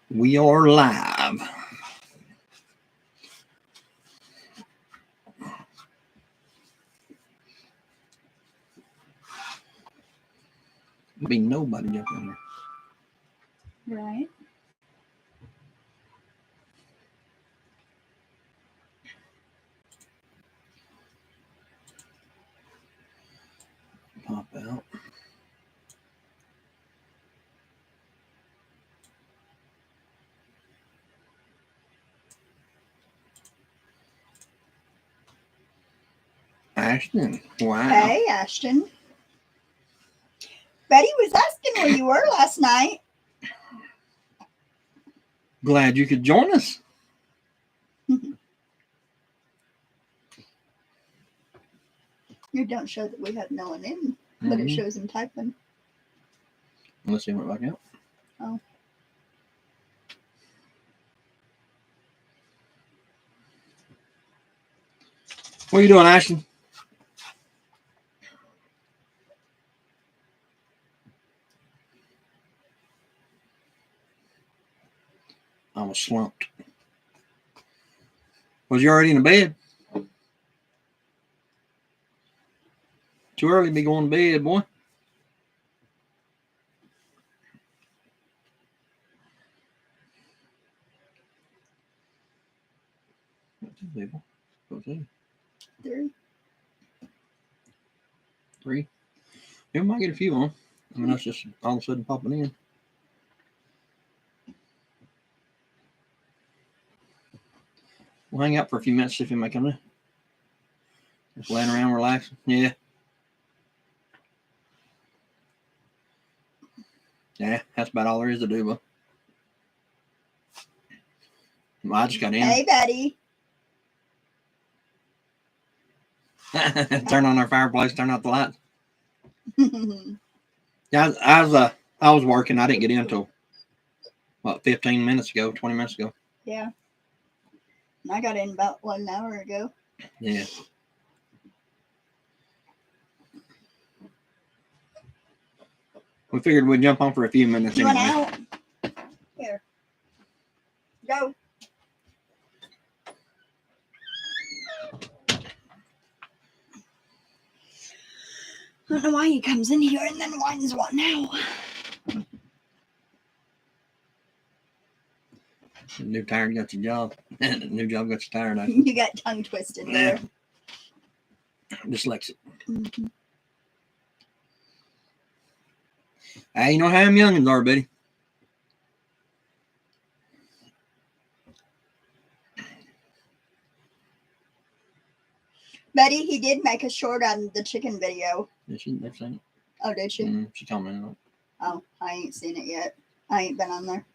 We are live. Be nobody jumping there. Right. Pop out. Ashton. Wow. Hey, Ashton. Betty was asking where you were last night. Glad you could join us. You don't show that we have no one in, but it shows him typing. Let's see what back out. Oh. What are you doing, Ashton? I was slumped. Was you already in the bed? Too early to be going to bed, boy. Two people. Three. You might get a few on. I mean, that's just all of a sudden popping in. We'll hang out for a few minutes, see if he might come in. Just laying around, relaxing. Yeah. Yeah, that's about all there is to do, but I just got in. Hey, Betty. Turn on our fireplace, turn out the lights. Yeah, I was working. I didn't get in until, what, 15 minutes ago, 20 minutes ago. Yeah. I got in about 1 hour ago. Yeah. We figured we'd jump on for a few minutes You anyway. went out? Here. Go. I don't know why he comes in here and then whines what now. New tired got your job. New job got you tired. You got tongue twisted there. Dyslexic. Mm-hmm. Hey, you know how them youngins are, Betty. Betty, he did make a short on the chicken video. Did she? They've seen it. Oh, did she? She commented on it. Oh, I ain't seen it yet. I ain't been on there.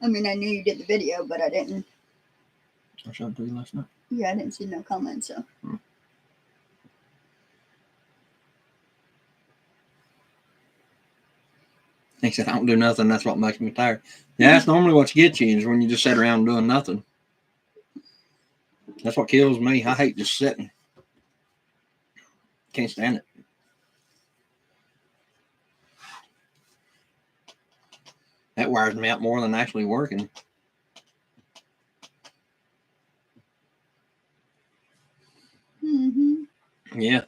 I mean, I knew you did the video, but I didn't. I showed it to you last night. Yeah, I didn't see no comments, so. He said, I don't do nothing. That's what makes me tired. Yeah, that's normally what gets you is when you just sit around doing nothing. That's what kills me. I hate just sitting. Can't stand it. That wires me out more than actually working. Mm-hmm. Yeah.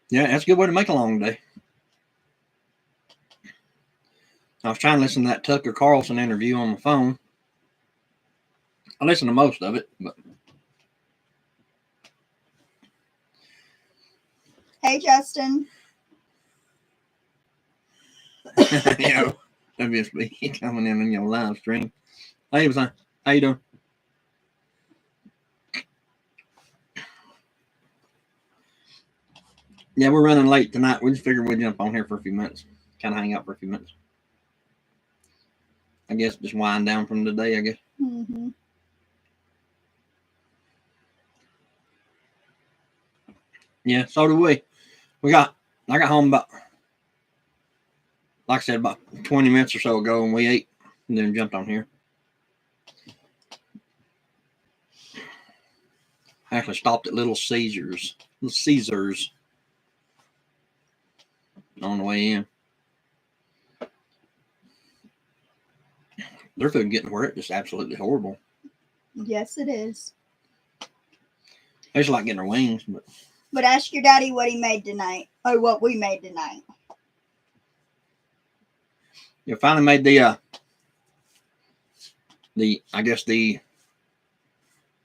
Yeah, that's a good way to make a long day. I was trying to listen to that Tucker Carlson interview on my phone. I listened to most of it, but. Hey, Justin. Yeah, WSB coming in on your live stream. Hey, how you doing? Yeah, we're running late tonight. We just figured we'd jump on here for a few minutes. Kind of hang out for a few minutes. I guess just wind down from the day, I guess. Mm-hmm. Yeah, so do we. I got home about, like I said, about 20 minutes or so ago, and we ate and then jumped on here. I actually stopped at Little Caesars on the way in. their food getting where it's just absolutely horrible. Yes, it is. They just like getting their wings, but But ask your daddy what he made tonight. Or what we made tonight. you finally made the I guess the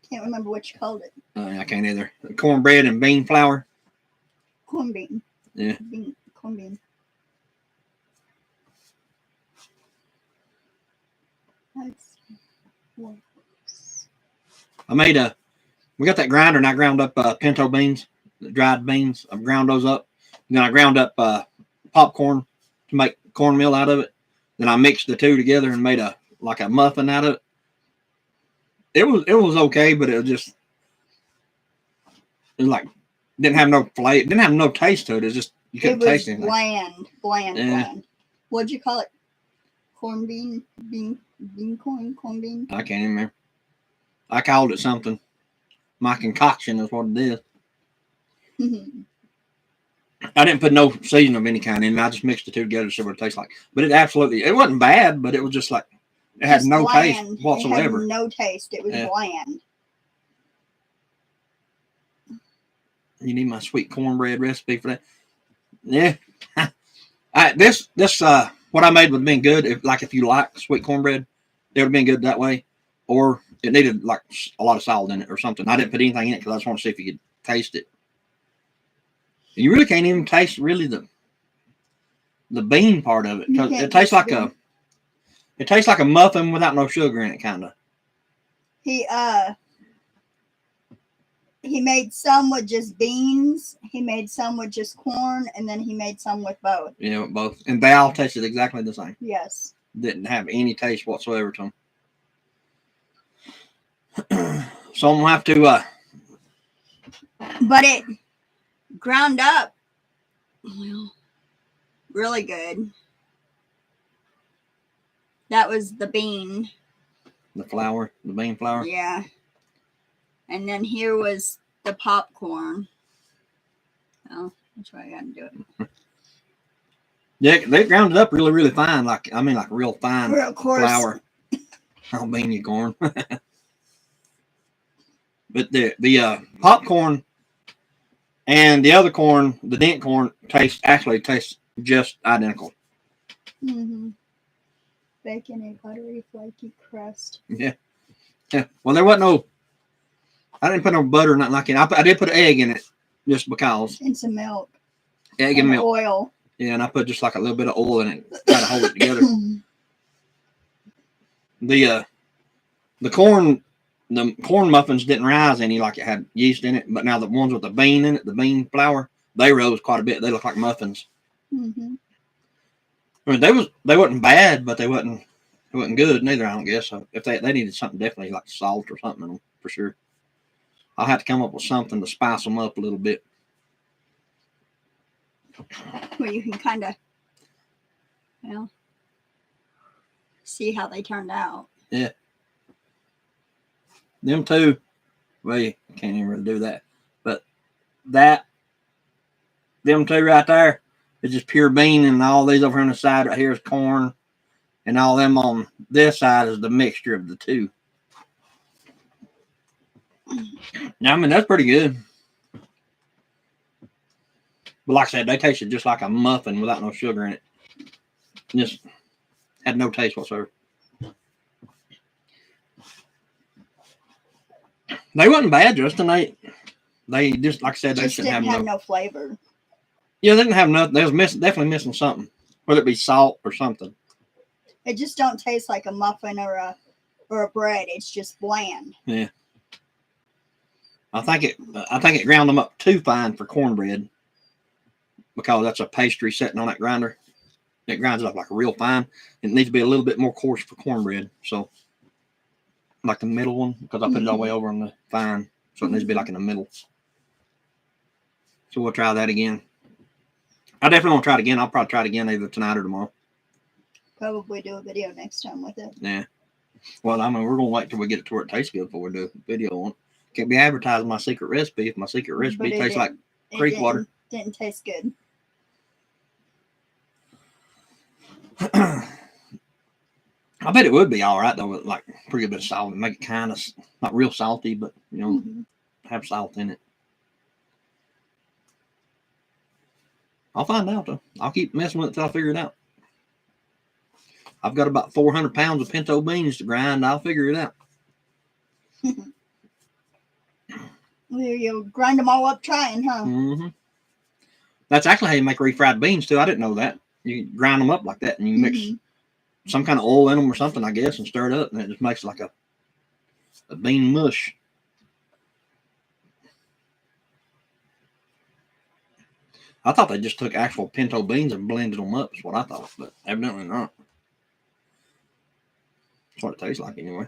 Can't remember what you called it. I can't either. Cornbread and bean flour. Corn bean. Yeah. Corn bean. That's works. I made we got that grinder and I ground up pinto beans, the dried beans. I've ground those up. Then I ground up popcorn to make cornmeal out of it. Then I mixed the two together and made a muffin out of it. It was okay, but it was like didn't have no flavor, didn't have no taste to it. It's just you couldn't taste anything. Bland. What'd you call it? Corn bean, corn bean. I can't even remember. I called it something. My concoction is what it is. I didn't put no seasoning of any kind in. I just mixed the two together to see what it tastes like. But it wasn't bad, but it was just like it had Just no bland. taste whatsoever. It had no taste. It was bland. You need my sweet cornbread recipe for that. Yeah. This what I made would have been good if you like sweet cornbread, it would have been good that way. Or it needed like a lot of salt in it or something. I didn't put anything in it because I just want to see if you could taste it. You really can't even taste really the bean part of it because it tastes like a muffin without no sugar in it, kind of. He made some with just beans. He made some with just corn, and then he made some with both. Yeah, with both, and they all tasted exactly the same. Yes. Didn't have any taste whatsoever to them. So I'm gonna have to. But it ground up, well, really good. That was the bean. The bean flour. Yeah. And then here was the popcorn. Oh, that's why I got to do it. Yeah, they ground it up really, really fine. Like real fine Real coarse flour. Oh, beanie corn. But the popcorn and the other corn, the dent corn, tastes just identical. Mm-hmm. Bacon, a buttery, flaky crust. Yeah. Well, there wasn't no. I didn't put no butter or nothing like it. I did put an egg in it just because. And some milk. Egg and milk. Oil. Yeah, and I put just like a little bit of oil in it to try to hold it together. The corn muffins didn't rise any like it had yeast in it, but now the ones with the bean in it, the bean flour, they rose quite a bit. They look like muffins. Mm-hmm. I mean, they wasn't bad, but they wasn't good neither. I don't guess. So if they needed something definitely like salt or something in them for sure. I'll have to come up with something to spice them up a little bit. Well, you can kind of, see how they turned out. Yeah. Them two, well, you can't even really do that. But them two right there is just pure bean, and all these over on the side right here is corn, and all them on this side is the mixture of the two. Now, I mean, that's pretty good. But like I said, they tasted just like a muffin without no sugar in it. Just had no taste whatsoever. They wasn't bad, Justin. They just, like I said, they just didn't have no flavor. Yeah, they didn't have nothing. They was definitely missing something, whether it be salt or something. It just don't taste like a muffin or a bread. It's just bland. Yeah. I think it ground them up too fine for cornbread because that's a pastry sitting on that grinder. It grinds it up like real fine. It needs to be a little bit more coarse for cornbread. So, like the middle one, because I put it all the way over on the fine. So it needs to be like in the middle. So we'll try that again. I definitely want to try it again. I'll probably try it again either tonight or tomorrow. Probably do a video next time with it. Yeah. Well, I mean, we're going to wait till we get it to where it tastes good before we do a video on it. Can't be advertising my secret recipe if my secret recipe tastes like creek water. Didn't taste good. I bet it would be all right though, with like pretty good bit of salt and make it kind of not real salty, but Mhm. have salt in it. I'll find out though. I'll keep messing with it till I figure it out. I've got about 400 pounds of pinto beans to grind. I'll figure it out. You'll grind them all up trying, huh? Mm-hmm. That's actually how you make refried beans too. I didn't know that. You grind them up like that, and you mix some kind of oil in them or something, I guess, and stir it up, and it just makes like a bean mush. I thought they just took actual pinto beans and blended them up. Is what I thought, but evidently not. That's what it tastes like anyway.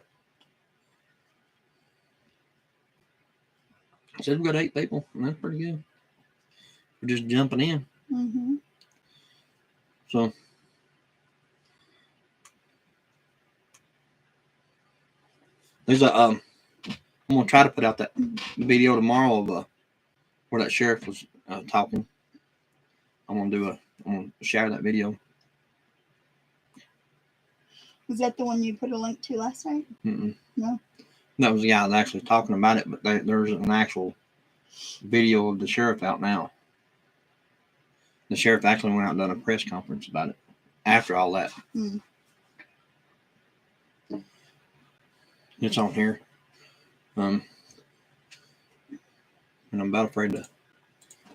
I said we've got 8 people, and that's pretty good. We're just jumping in. Mm-hmm. So there's a I'm gonna try to put out that video tomorrow of where that sheriff was talking. I'm gonna share that video. Was that the one you put a link to last night? Mm-mm. No. That was the guy that's actually talking about it, but there's an actual video of the sheriff out now. The sheriff actually went out and done a press conference about it after all that. Mm. It's on here. And I'm about afraid to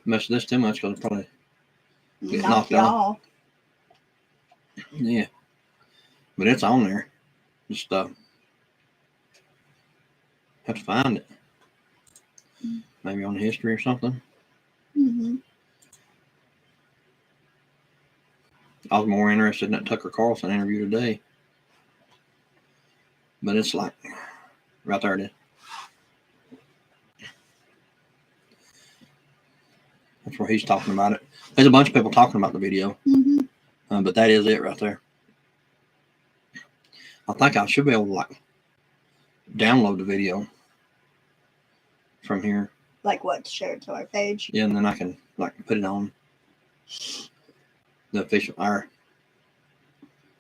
mess with this too much because it'll probably get knocked off. Yeah. But it's on there. Just have to find it. Maybe on history or something. Mm-hmm. I was more interested in that Tucker Carlson interview today. But it's like, right there it is. That's where he's talking about it. There's a bunch of people talking about the video. Mm-hmm. But that is it right there. I think I should be able to like download the video from here. Like what? Share it to our page? Yeah, and then I can like put it on the official our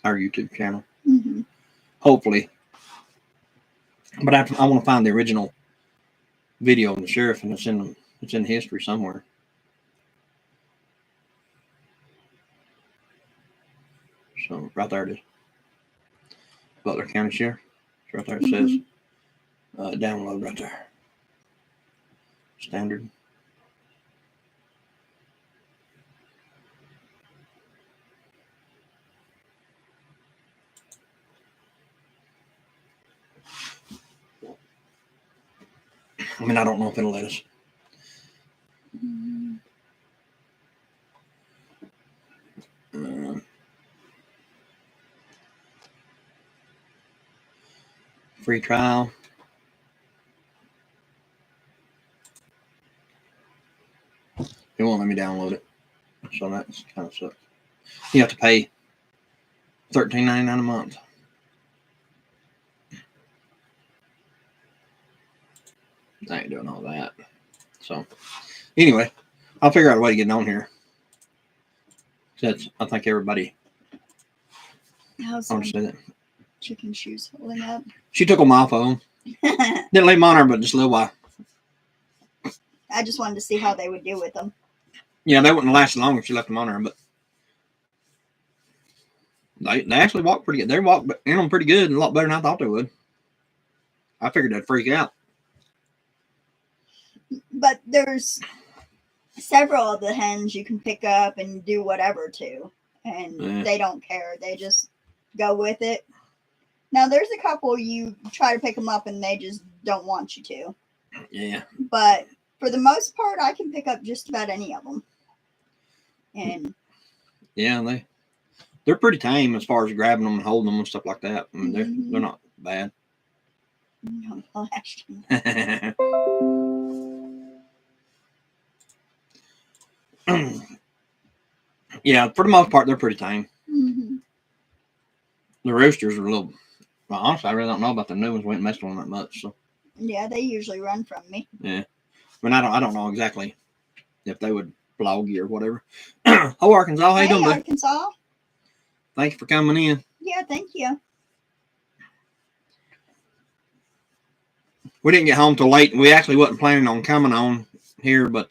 YouTube channel. Mm-hmm. Hopefully. But I want to find the original video of the sheriff, and it's in history somewhere. So right there it is. Butler County Sheriff. Right there it says download right there. Standard. I mean, I don't know if it'll let us. Free trial. It won't let me download it. So that's kind of sucks. You have to pay $13.99 a month. I ain't doing all that. So anyway, I'll figure out a way to get on here. I think everybody. How's I'll just say that. chicken shoes holding up? She took them off of them. Didn't leave them on her, but just a little while. I just wanted to see how they would do with them. Yeah, they wouldn't last long if she left them on her, but they actually walk pretty good. They walk in them pretty good and a lot better than I thought they would. I figured they'd freak out. But there's several of the hens you can pick up and do whatever to, and they don't care. They just go with it. Now, there's a couple you try to pick them up and they just don't want you to. Yeah. But for the most part, I can pick up just about any of them. And yeah, they're pretty tame as far as grabbing them and holding them and stuff like that. I mean, they're not bad. Yeah, for the most part, they're pretty tame. Mm-hmm. The roosters are a little. Well, honestly, I really don't know about the new ones. We ain't messed with them that much. So yeah, they usually run from me. yeah, I mean, I don't know exactly if they would blog you or whatever. Hello, Arkansas. How you doing, bud? Arkansas. Thank you for coming in. Yeah, thank you. we didn't get home till late. We actually wasn't planning on coming on here, but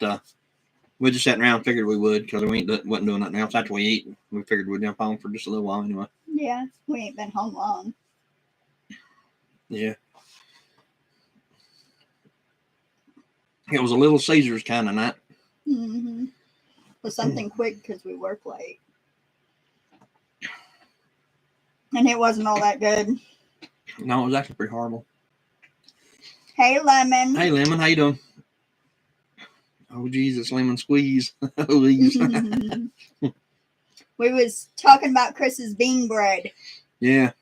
we just sat around and figured we would because we wasn't doing nothing else after we eat. We figured we'd jump on for just a little while anyway. Yeah, we ain't been home long. Yeah. It was a Little Caesars kind of night. Mm-hmm. It was something quick because we work late. And it wasn't all that good. No, it was actually pretty horrible. Hey, Lemon. Hey, Lemon, how you doing? Oh, Jesus, lemon squeeze. Please. We was talking about Chris's bean bread. Yeah.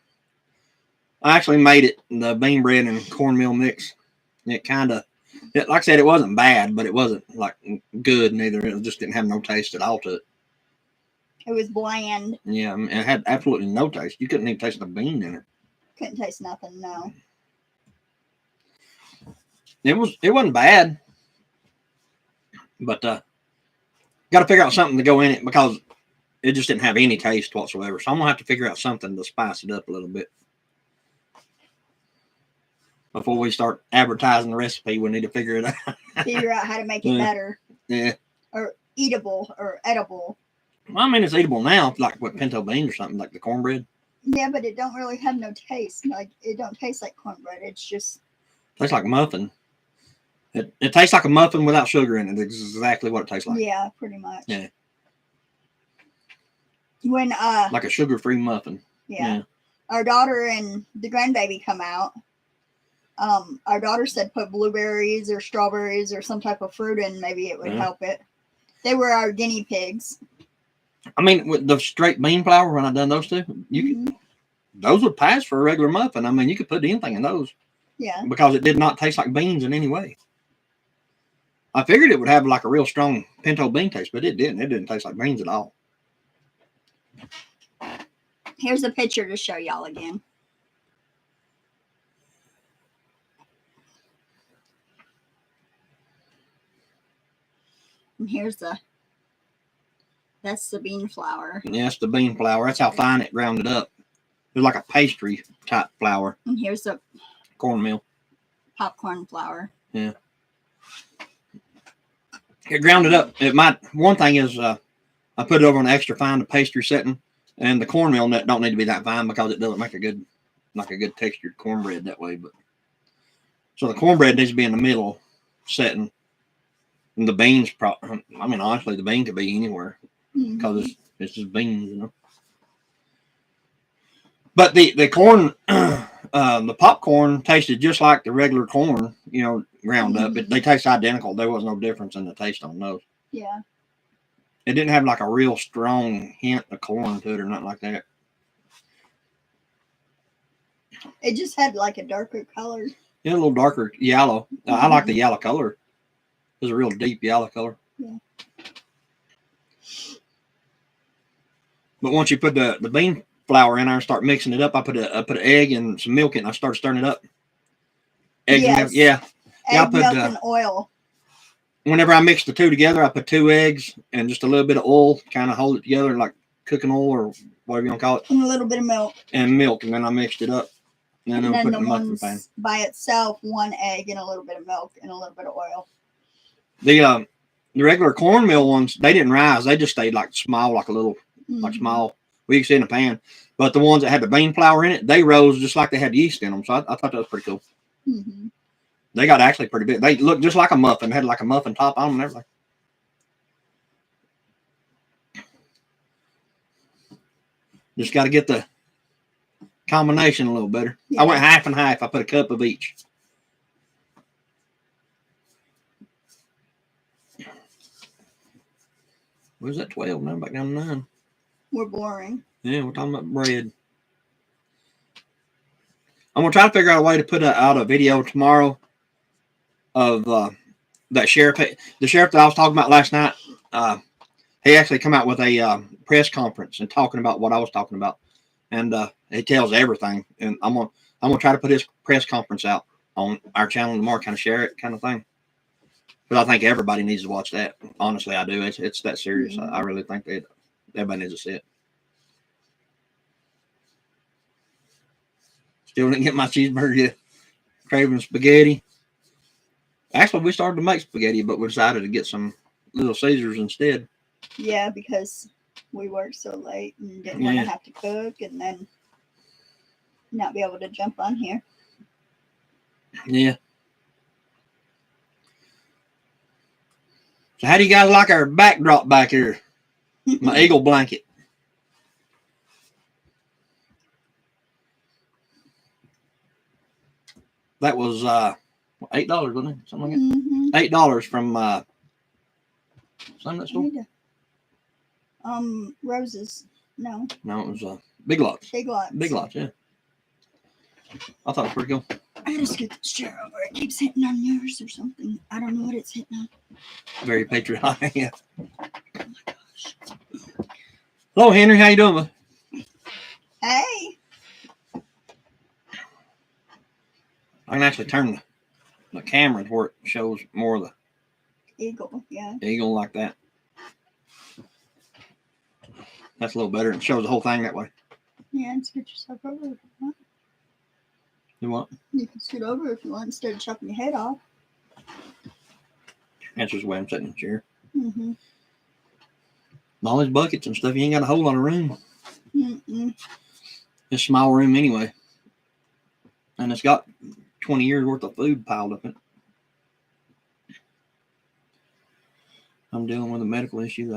I actually made it, the bean bread and cornmeal mix. It kind of, like I said, it wasn't bad, but it wasn't like good neither. It just didn't have no taste at all to it. It was bland. Yeah, I mean, it had absolutely no taste. You couldn't even taste the bean in it. Couldn't taste nothing, no. It wasn't bad, but got to figure out something to go in it because it just didn't have any taste whatsoever. So I'm gonna have to figure out something to spice it up a little bit before we start advertising the recipe. We need to figure it out. Figure out how to make it better. Yeah. Or eatable or edible. Well, I mean, it's eatable now, like with pinto beans or something, like the cornbread. Yeah, but it don't really have no taste. Like it don't taste like cornbread. It's just Tastes like muffin. It tastes like a muffin without sugar in it. It's exactly what it tastes like. Yeah, pretty much. Yeah. When like a sugar-free muffin. Yeah. Our daughter and the grandbaby come out. Our daughter said put blueberries or strawberries or some type of fruit in, maybe it would help it. They were our guinea pigs. I mean, with the straight bean flour, when I done those two, those would pass for a regular muffin. I mean, you could put anything in those. Yeah. Because it did not taste like beans in any way. I figured it would have like a real strong pinto bean taste, but it didn't. It didn't taste like beans at all. Here's a picture to show y'all again. And that's the bean flour. Yeah, it's the bean flour. That's how fine it ground it up. It was like a pastry type flour. And here's the cornmeal. Popcorn flour. Yeah. It ground it up. One thing is I put it over on extra fine, the pastry setting, and the cornmeal nut don't need to be that fine because it doesn't make a good textured cornbread that way. But so the cornbread needs to be in the middle setting. And the beans, I mean, honestly, the bean could be anywhere because it's just beans, you know. But the corn, the popcorn tasted just like the regular corn, you know, ground up. They taste identical. There was no difference in the taste on those. Yeah. It didn't have like a real strong hint of corn to it or nothing like that. It just had like a darker color. Yeah, a little darker yellow. I like the yellow color. It's a real deep yellow color. Yeah. But once you put the bean flour in there and start mixing it up, I put an egg and some milk in and I started stirring it up. Egg and milk, yeah. Egg, milk, and oil. Whenever I mix the two together, I put 2 eggs and just a little bit of oil, kind of hold it together like cooking oil or whatever you want to call it. And a little bit of milk. And milk, and then I mixed it up. And then the ones by itself, 1 egg and a little bit of milk and a little bit of oil. The regular cornmeal ones, they didn't rise. They just stayed like small, like a little, like small. We could see in a pan. But the ones that had the bean flour in it, they rose just like they had yeast in them. So I thought that was pretty cool. They got actually pretty big. They looked just like a muffin. They had like a muffin top on them and everything. Just got to get the combination a little better. Yeah. I went half and half. I put a cup of each. Where's that 12? Now back down to 9. We're boring. Yeah, we're talking about bread. I'm going to try to figure out a way to put out a video tomorrow of that sheriff. The sheriff that I was talking about last night, he actually come out with a press conference and talking about what I was talking about. And he tells everything. And I'm gonna try to put his press conference out on our channel tomorrow, kind of share it kind of thing. But I think everybody needs to watch that. Honestly, I do. It's that serious. I really think that everybody needs to see it. Still didn't get my cheeseburger yet. Craving spaghetti. Actually, we started to make spaghetti, but we decided to get some Little Caesars instead. Yeah, because we worked so late and didn't want Yeah. to have to cook and then not be able to jump on here. Yeah. So how do you guys like our backdrop back here? My eagle blanket. That was $8, wasn't it? Something like that. Mhm. $8 from some store. Roses. No, No, it was Big Lots. Big Lots. Big Lots, yeah. I thought it was pretty cool. I gotta scoot this chair over. It keeps hitting on yours or something. I don't know what it's hitting on. Very patriotic. Yeah. Hello, Henry. How you doing? Bud? Hey. I can actually turn the camera to where it shows more of the Eagle, yeah. eagle like that. That's a little better. It shows the whole thing that way. Yeah, and scoot yourself over if you want. You want? You can scoot over if you want instead of chopping your head off. That's just the way I'm sitting in the chair. Mm-hmm. All these buckets and stuff, you ain't got a whole lot of room. Mm-mm. It's a small room anyway. And it's got 20 years worth of food piled up in it. I'm dealing with a medical issue.